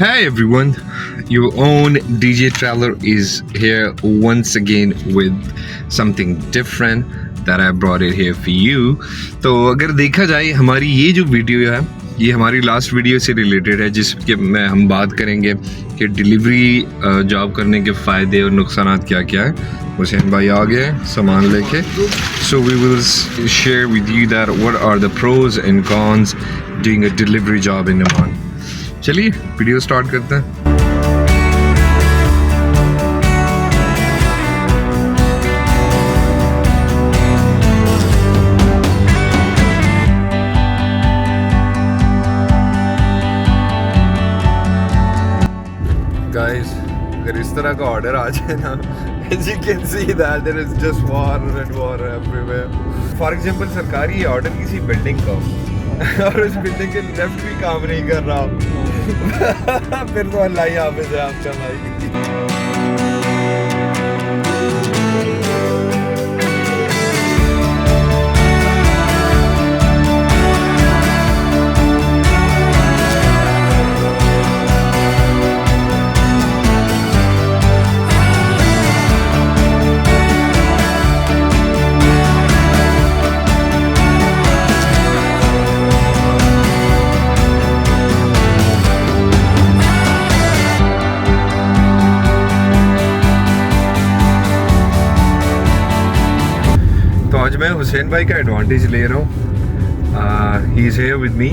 Hi everyone, your own DJ Traveler is here once again with something different that I brought it here for you. तो अगर देखा जाए हमारी ये जो वीडियो है ये हमारी लास्ट वीडियो से रिलेटेड है जिसके में हम बात करेंगे कि डिलीवरी जॉब करने के फ़ायदे और नुकसान क्या क्या है. हुसैन भाई आ गए सामान लेके. So we will share with you that what are the pros and cons doing a delivery job in Oman. चलिए वीडियो स्टार्ट करते हैं. Guys, अगर इस तरह का ऑर्डर आ जाए ना, as you can see that there is just water and water everywhere. For example, सरकारी ऑर्डर किसी बिल्डिंग का और उस बिल्डिंग के लेफ्ट भी काम नहीं कर रहा फिर तो अल्लाह ही हाफ़िज़ है आपका भाई. आज मैं हुसैन भाई का एडवांटेज ले रहा हूँ. He is here with me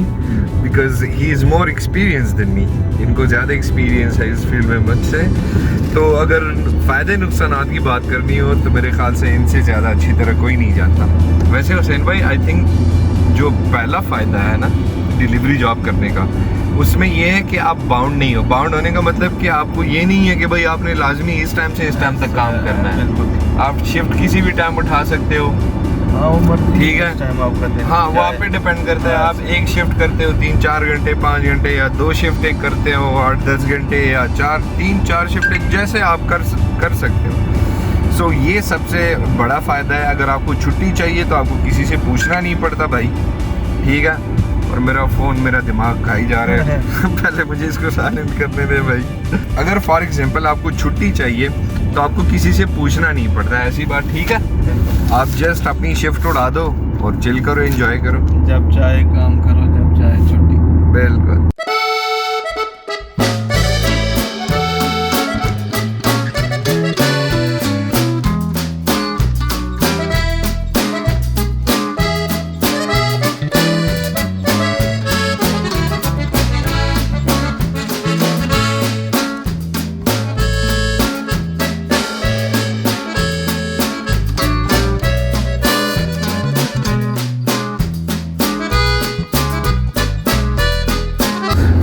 because he is more experience than me. इनको ज़्यादा एक्सपीरियंस है इस फील्ड में मुझसे. तो अगर फ़ायदे नुकसान की बात करनी हो तो मेरे ख्याल से इनसे ज़्यादा अच्छी तरह कोई नहीं जानता. वैसे हुसैन भाई आई थिंक जो पहला फ़ायदा है ना डिलीवरी जॉब करने का उसमें ये है कि आप बाउंड नहीं हो. बाउंड होने का मतलब कि आपको ये नहीं है कि भाई आपने लाजमी इस टाइम से इस टाइम तक काम करना है. आप शिफ्ट किसी भी टाइम उठा सकते हो. ठीक है. हाँ वो आप पे डिपेंड करता है. आप एक शिफ्ट करते हो 3-4 घंटे 5 घंटे या 2 शिफ्ट एक करते हो 8-10 घंटे या 3-4 शिफ्ट एक जैसे आप कर सकते हो. सो ये सबसे बड़ा फ़ायदा है. अगर आपको छुट्टी चाहिए तो आपको किसी से पूछना नहीं पड़ता भाई. ठीक है. और मेरा फ़ोन मेरा दिमाग खाई जा रहा है पहले मुझे इसको साइलेंट करने दे भाई. अगर फॉर एग्जांपल आपको छुट्टी चाहिए तो आपको किसी से पूछना नहीं पड़ता. ऐसी बात ठीक है. आप जस्ट अपनी शिफ्ट उड़ा दो और चिल करो, एंजॉय करो. जब चाहे काम करो, जब चाहे छुट्टी. बिल्कुल.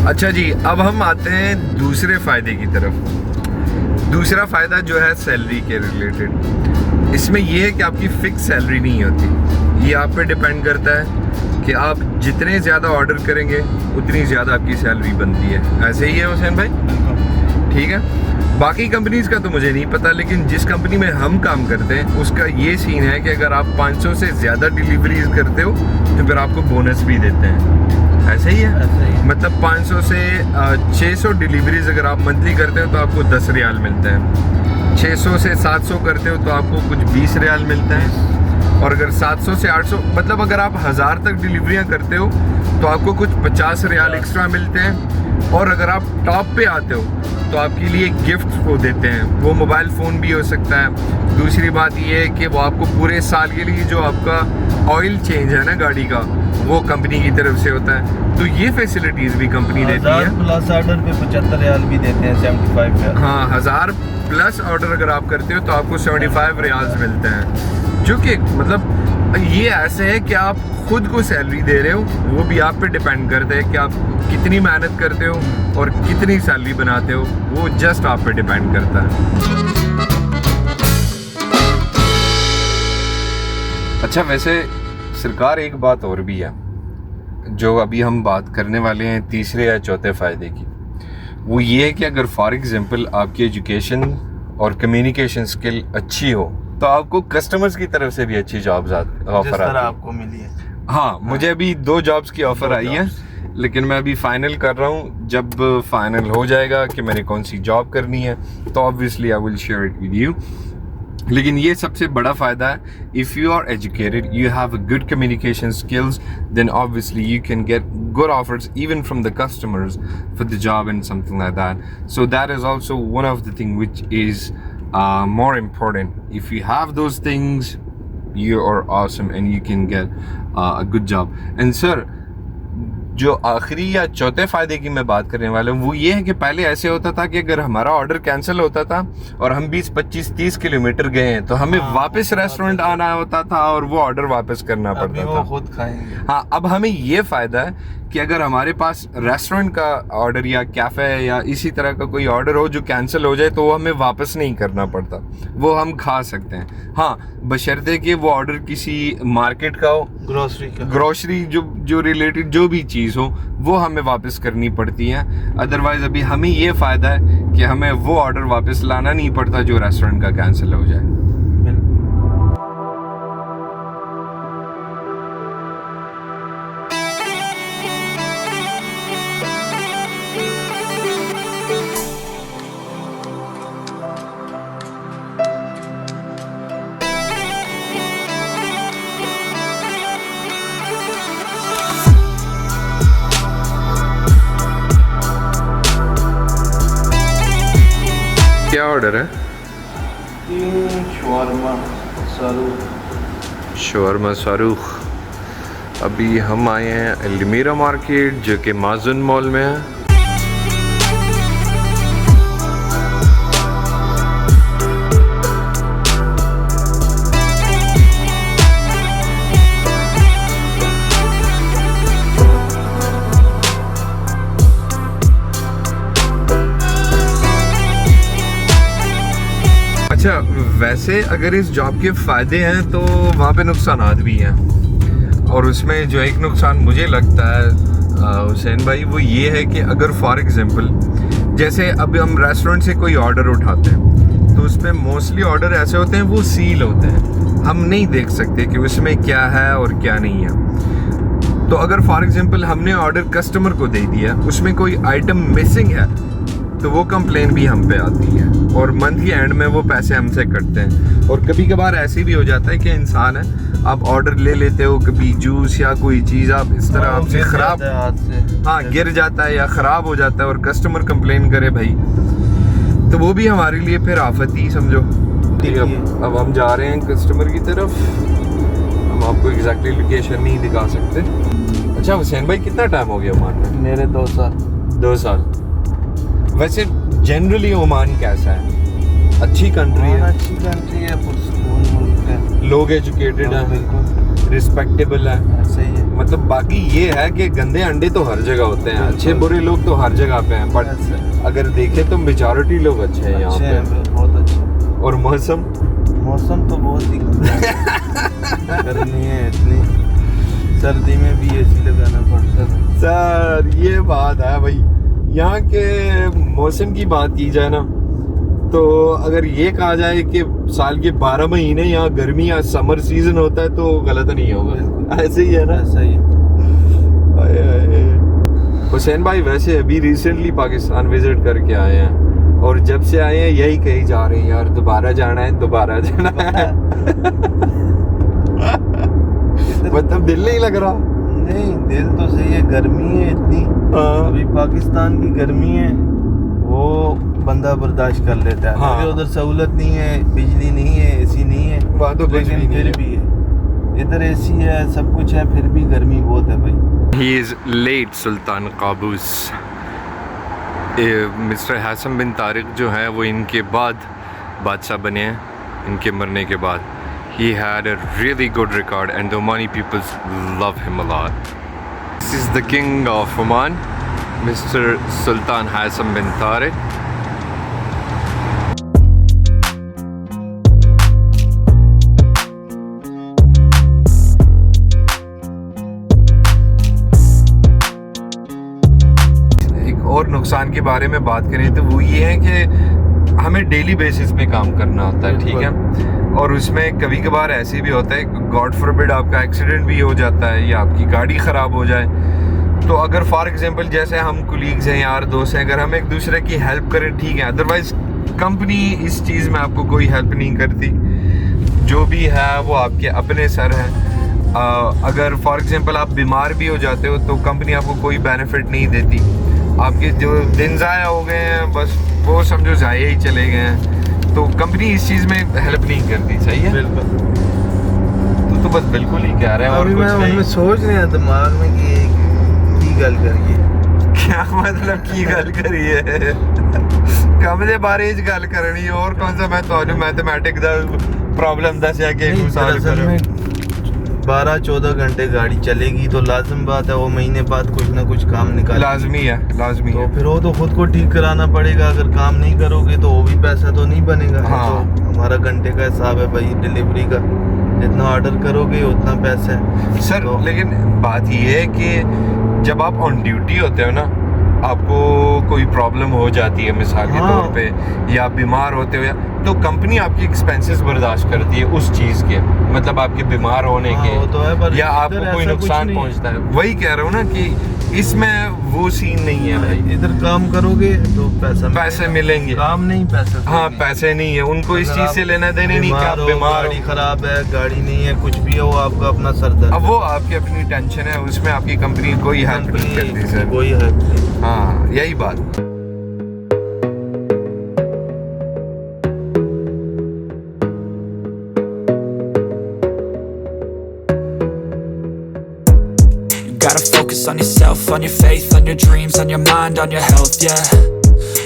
अच्छा जी, अब हम आते हैं दूसरे फ़ायदे की तरफ. दूसरा फ़ायदा जो है सैलरी के रिलेटेड. इसमें यह है कि आपकी फ़िक्स सैलरी नहीं होती. ये आप पे डिपेंड करता है कि आप जितने ज़्यादा ऑर्डर करेंगे उतनी ज़्यादा आपकी सैलरी बनती है. ऐसे ही है हुसैन भाई. ठीक है. बाकी कंपनीज़ का तो मुझे नहीं पता, लेकिन जिस कंपनी में हम काम करते हैं उसका ये सीन है कि अगर आप 500 से ज़्यादा डिलीवरीज करते हो तो फिर आपको बोनस भी देते हैं. ऐसे ही है. मतलब 500 से 600 डिलीवरीज अगर आप मंथली करते हो तो आपको 10 रियाल मिलते हैं. 600 से 700 करते हो तो आपको कुछ 20 रियाल मिलते हैं. और अगर 700 से 800 मतलब अगर आप 1000 तक डिलीवरियां करते हो तो आपको कुछ 50 रियाल एक्स्ट्रा मिलते हैं. और अगर आप टॉप पे आते हो तो आपके लिए गिफ्ट वो देते हैं. वो मोबाइल फ़ोन भी हो सकता है. दूसरी बात ये है कि वो आपको पूरे साल के लिए जो आपका ऑयल चेंज है ना गाड़ी का वो कंपनी की तरफ से होता है. तो ये फैसिलिटीज़ भी कंपनी देती है. प्लस ऑर्डर पे 75 रियाल भी देते हैं. 75 रियाल. हाँ 1000 प्लस ऑर्डर अगर आप करते हो तो आपको 75 रियाल्स मिलते हैं. जो कि मतलब ये ऐसे है कि आप खुद को सैलरी दे रहे हो. वो भी आप पे डिपेंड करता है कि आप कितनी मेहनत करते हो और कितनी सैलरी बनाते हो. वो जस्ट आप पे डिपेंड करता है. अच्छा वैसे सरकार एक बात और भी है जो अभी हम बात करने वाले हैं तीसरे या चौथे फ़ायदे की. वो ये है कि अगर फॉर एग्जांपल आपकी एजुकेशन और कम्युनिकेशन स्किल अच्छी हो तो आपको कस्टमर्स की तरफ से भी अच्छी जॉब्स ऑफर आती है. आपको मिली है. हाँ मुझे अभी 2 जॉब्स की ऑफर आई है. लेकिन मैं अभी फाइनल कर रहा हूँ. जब फाइनल हो जाएगा कि मैंने कौन सी जॉब करनी है तो obviously I will share it with you. लेकिन ये सबसे बड़ा फ़ायदा है, if you are educated, you have a good communication skills, then obviously you can get good offers even from the customers for the job and something like that. So that is also one of the thing which is more important. If you have those things, you are awesome and you can get a good job. And sir, जो आखिरी या चौथे फ़ायदे की मैं बात करने वाला हूँ वो ये है कि पहले ऐसे होता था कि अगर हमारा ऑर्डर कैंसिल होता था और हम 20, 25, 30 किलोमीटर गए हैं तो हमें वापस रेस्टोरेंट आना होता था और वो ऑर्डर वापस करना पड़ता था. खुद खाएंगे. हाँ, अब हमें ये फ़ायदा है कि अगर हमारे पास रेस्टोरेंट का ऑर्डर या कैफ़े या इसी तरह का कोई ऑर्डर हो जो कैंसिल हो जाए तो वो हमें वापस नहीं करना पड़ता, वो हम खा सकते हैं. हाँ, बशर्ते कि वो ऑर्डर किसी मार्केट का हो, ग्रोसरी जो रिलेटेड जो भी चीज़ हो वो हमें वापस करनी पड़ती है. अदरवाइज़ अभी हमें ये फ़ायदा है कि हमें वो ऑर्डर वापस लाना नहीं पड़ता जो रेस्टोरेंट का कैंसिल हो जाए. क्या ऑर्डर है? शवरमा शाहरुख. अभी हम आए हैं अलमीरा मार्केट जो कि माजुन मॉल में है. अच्छा, वैसे अगर इस जॉब के फ़ायदे हैं तो वहाँ पे नुकसानात भी हैं, और उसमें जो एक नुकसान मुझे लगता है हुसैन भाई वो ये है कि अगर फॉर एग्ज़ाम्पल जैसे अब हम रेस्टोरेंट से कोई ऑर्डर उठाते हैं तो उसमें मोस्टली ऑर्डर ऐसे होते हैं वो सील होते हैं, हम नहीं देख सकते कि उसमें क्या है और क्या नहीं है. तो अगर फॉर एग्ज़ाम्पल हमने ऑर्डर कस्टमर को दे दिया, उसमें कोई आइटम मिसिंग है तो वो कंप्लेन भी हम पे आती है और मंथ के एंड में वो पैसे हमसे कटते हैं. और कभी कभार ऐसे भी हो जाता है कि इंसान है, आप ऑर्डर ले लेते हो, कभी जूस या कोई चीज़ आप इस तरह आपसे ख़राब, हाँ, गिर जाता है या ख़राब हो जाता है और कस्टमर कंप्लेन करे भाई, तो वो भी हमारे लिए फिर आफत ही समझो. अब हम जा रहे हैं कस्टमर की तरफ, हम आपको एग्जैक्टली लोकेशन नहीं दिखा सकते. अच्छा हुसैन भाई, कितना टाइम हो गया ओमान में? मेरे 2 साल. 2 साल. वैसे जनरली ओमान कैसा है? अच्छी कंट्री है? अच्छी कंट्री है, पुरसुकून मुल्क है, लोग एजुकेटेड हैं, बिल्कुल रिस्पेक्टेबल है. सही है. मतलब बाकी ये है कि गंदे अंडे तो हर जगह होते हैं, अच्छे बुरे लोग तो हर जगह पे हैं, बट अगर देखें तो मेजॉरिटी लोग अच्छे हैं यहाँ पे. बहुत अच्छे. और मौसम तो बहुत ही गर्मी है इतनी, सर्दी में भी एसी लगाना पड़ता है. सर ये बात है भाई, यहाँ के मौसम की बात की जाए ना तो अगर ये कहा जाए कि साल के 12 महीने यहाँ गर्मी या समर सीजन होता है तो गलत नहीं होगा. ऐसे ही है ना? सही है. हुसैन भाई वैसे अभी रिसेंटली पाकिस्तान विजिट करके आए हैं और जब से आए हैं यही कही जा रहे हैं यार दोबारा जाना है. मतलब दिल नहीं लग रहा? नहीं, दिल तो सही है, गर्मी है इतनी. अभी पाकिस्तान की गर्मी है वो बंदा बर्दाश्त कर लेता है. हाँ. उधर सहूलत नहीं है, बिजली नहीं है, एसी नहीं है, तो लेकिन फिर भी है. इधर एसी है, सब कुछ है, फिर भी गर्मी बहुत है भाई. He is late Sultan Qaboos. Mister Haitham bin Tariq जो हैं वो इनके बाद बादशाह बने हैं, इनके मरने के बाद. He had a really good record and the Omani people love him a lot. This is the king of Oman, Mr. Sultan Hassam bin Tariq. एक और नुकसान के बारे में बात करें तो वो ये है कि हमें डेली बेसिस पे काम करना होता है, ठीक है, और उसमें कभी कभार ऐसे भी होता है गॉड फॉरबिड आपका एक्सीडेंट भी हो जाता है या आपकी गाड़ी ख़राब हो जाए तो अगर फॉर एग्जांपल जैसे हम कुलीग्स हैं, यार दोस्त हैं, अगर हम एक दूसरे की हेल्प करें ठीक है, अदरवाइज कंपनी इस चीज़ में आपको कोई हेल्प नहीं करती। जो भी है वो आपके अपने सर है। अगर फॉर एग्जांपल आप बीमार भी हो जाते हो तो कंपनी आपको कोई बेनिफिट नहीं देती। आपके जो दिन ज़ाया हो गए हैं बस वो समझो ज़ाया ही चले गए हैं, तो कंपनी इस चीज़ में हेल्प नहीं करती। सही है, बिल्कुल। तो बस बिल्कुल ही कह रहे हैं। और कुछ नहीं सोच रहे हैं दिमाग में कि की गल करिए। क्या मतलब की गल करिए? कमरे बारे च गल करनी और कौन सा मैं तो मैथमेटिक दा प्रॉब्लम दसिया कि 12-14 घंटे गाड़ी चलेगी तो लाजम बात है वो महीने बाद कुछ ना कुछ काम निकाल लाजमी है तो फिर वो तो खुद को ठीक कराना पड़ेगा। अगर काम नहीं करोगे तो वो भी पैसा तो नहीं बनेगा। हाँ। तो हमारा घंटे का हिसाब है भाई, डिलीवरी का जितना ऑर्डर करोगे उतना पैसा है सर। तो लेकिन बात ये है कि जब आप ऑन ड्यूटी होते हो ना, आपको कोई प्रॉब्लम हो जाती है मिसाल के तौर पे, या बीमार होते हो, या तो कंपनी आपकी एक्सपेंसेस बर्दाश्त करती है उस चीज़ के, मतलब आपके बीमार होने के, वो तो है, पर या आपको कोई नुकसान पहुंचता है। वही कह रहा हूँ ना कि इसमें वो सीन नहीं है भाई। इधर काम करोगे तो पैसे मिलेंगे, काम नहीं पैसा। हाँ पैसे नहीं है उनको, इस चीज से लेना देने नहीं कि आप बीमार, गाड़ी खराब है, गाड़ी नहीं है, कुछ भी हो, आपका अपना सर दर्द, अब वो आपकी अपनी टेंशन है, उसमें आपकी कंपनी कोई हेल्प नहीं करती सर। कोई हेल्प नहीं। हाँ यही बात। Gotta focus on yourself, on your faith, on your dreams, on your mind, on your health, yeah.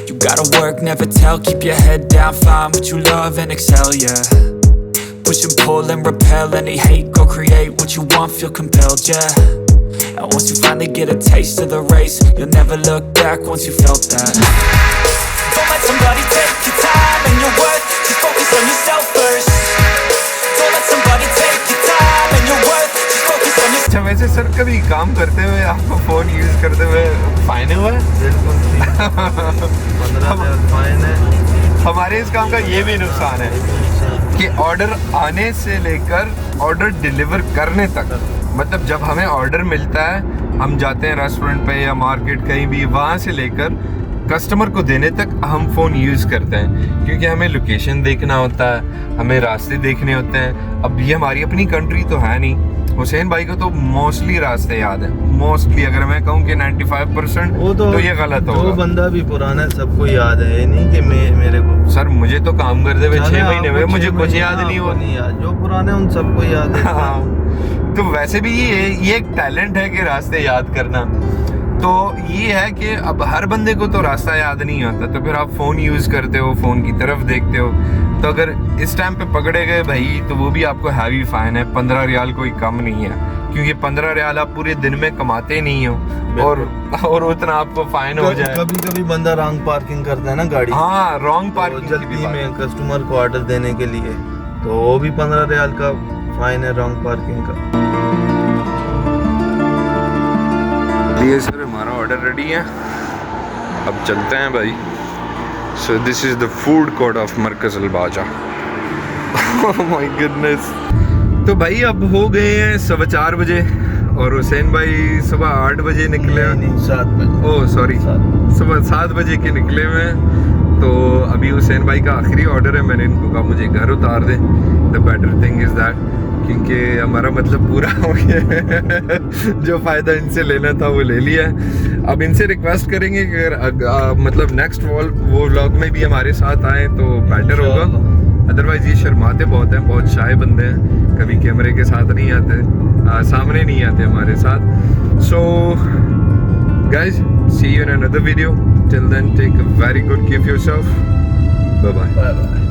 You gotta work, never tell, keep your head down, find what you love and excel, yeah. Push and pull and repel any hate, go create what you want, feel compelled, yeah. And once you finally get a taste of the race, you'll never look back once you felt that. Don't let somebody take your time and your worth, just focus on yourself first. Don't let somebody take your time and your worth. अच्छा वैसे sir कभी काम करते हुए आपको phone use करते हुए fine हुआ है? बिल्कुल 15,000 फाइन है। हमारे इस काम का ये भी नुकसान है कि ऑर्डर आने से लेकर ऑर्डर डिलीवर करने तक, मतलब जब हमें ऑर्डर मिलता है, हम जाते हैं रेस्टोरेंट पे या मार्केट कहीं भी, वहाँ से लेकर कस्टमर को देने तक हम फ़ोन यूज़ करते हैं, क्योंकि हमें लोकेशन देखना होता है, हमें रास्ते देखने होते हैं। अब ये हमारी अपनी कंट्री तो है नहीं। हुसैन भाई को तो मोस्टली रास्ते याद है, मोस्टली अगर मैं कहूँ कि 95% वो तो ये गलत होगा। जो बंदा भी पुराना है सबको याद है, नहीं कि मेरे को। सर मुझे तो काम करते हुए 6 महीने हुए, मुझे कुछ याद नहीं हुआ। जो पुराने उन सबको याद है। हाँ। तो वैसे भी ये एक टैलेंट है कि रास्ते याद करना। तो ये है कि अब हर बंदे को तो रास्ता याद नहीं आता, तो फिर आप फ़ोन यूज़ करते हो, फ़ोन की तरफ देखते हो, तो अगर इस टाइम पे पकड़े गए भाई तो वो भी आपको हैवी फ़ाइन है। 15 रियाल कोई कम नहीं है, क्योंकि 15 रियाल आप पूरे दिन में कमाते नहीं हो, और उतना आपको फ़ाइन हो जाए। कभी बंदा रॉन्ग पार्किंग करता है ना गाड़ी। हाँ रॉन्ग पार्किंग जल्दी में कस्टमर को ऑर्डर देने के लिए, तो वो भी 15 रियाल का फ़ाइन है रॉन्ग पार्किंग का। ये सर हमारा ऑर्डर रेडी है, अब चलते हैं भाई। So this is the food court of Markaz Al Bahja. Oh my goodness. तो भाई अब हो गए हैं 4:15 बजे, और हुसैन भाई सुबह 8 बजे निकले। नहीं 7 बजे। ओह सॉरी, सुबह 7 बजे के निकले हुए हैं। तो अभी हुसैन भाई का आखिरी ऑर्डर है, मैंने इनको कहा मुझे घर उतार दें। The better thing is that, क्योंकि हमारा मतलब पूरा हो गया। जो फ़ायदा इनसे लेना था वो ले लिया है। अब इनसे रिक्वेस्ट करेंगे कि अगर मतलब नेक्स्ट वो व्लॉग में भी हमारे साथ आए तो बेटर होगा। अदरवाइज़ ये शर्माते बहुत हैं, बहुत शाय बंदे हैं, कभी कैमरे के साथ नहीं आते, सामने नहीं आते हमारे साथ। So guys, see you in another video. Till then take a very good care of yourself. Bye bye.